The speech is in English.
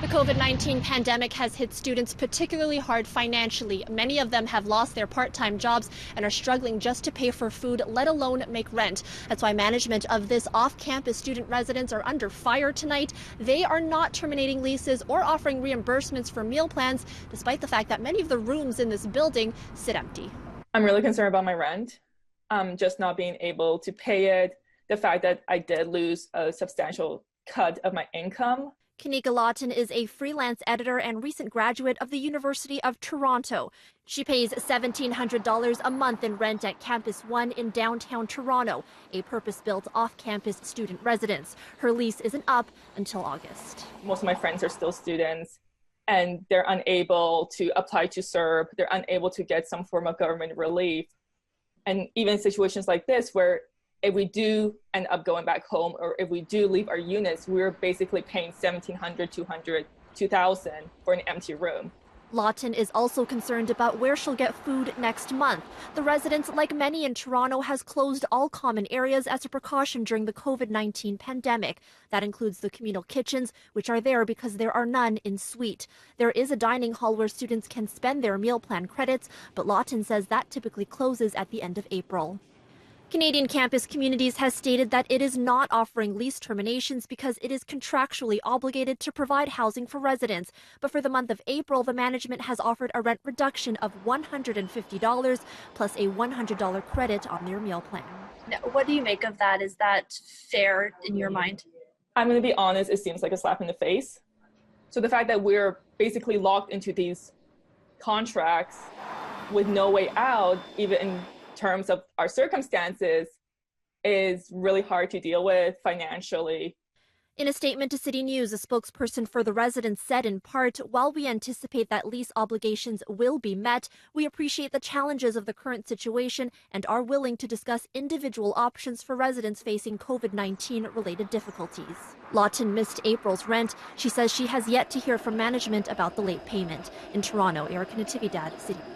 The COVID-19 pandemic has hit students particularly hard financially. Many of them have lost their part-time jobs and are struggling just to pay for food, let alone make rent. That's why management of this off-campus student residence are under fire tonight. They are not terminating leases or offering reimbursements for meal plans, despite the fact that many of the rooms in this building sit empty. I'm really concerned about my rent, just not being able to pay it, the fact that I did lose a substantial cut of my income. Kanika Lawton is a freelance editor and recent graduate of the University of Toronto. She pays $1,700 a month in rent at Campus 1 in downtown Toronto, a purpose-built off-campus student residence. Her lease isn't up until August. Most of my friends are still students, and they're unable to apply to CERB. They're unable to get some form of government relief. And even situations like this, where if we do end up going back home, or if we do leave our units, we're basically paying $1,700, $200, $2,000 for an empty room. Lawton is also concerned about where she'll get food next month. The residence, like many in Toronto, has closed all common areas as a precaution during the COVID-19 pandemic. That includes the communal kitchens, which are there because there are none in suite. There is a dining hall where students can spend their meal plan credits, but Lawton says that typically closes at the end of April. Canadian Campus Communities has stated that it is not offering lease terminations because it is contractually obligated to provide housing for residents. But for the month of April, the management has offered a rent reduction of $150 plus a $100 credit on their meal plan. Now, what do you make of that? Is that fair in your mind? I'm going to be honest, it seems like a slap in the face. So the fact that we're basically locked into these contracts with no way out, even in terms of our circumstances, is really hard to deal with financially. In a statement to CityNews, a spokesperson for the residents said in part, while we anticipate that lease obligations will be met, we appreciate the challenges of the current situation and are willing to discuss individual options for residents facing COVID-19 related difficulties. Lawton missed April's rent. She says she has yet to hear from management about the late payment. In Toronto, Erica Natividad, City News.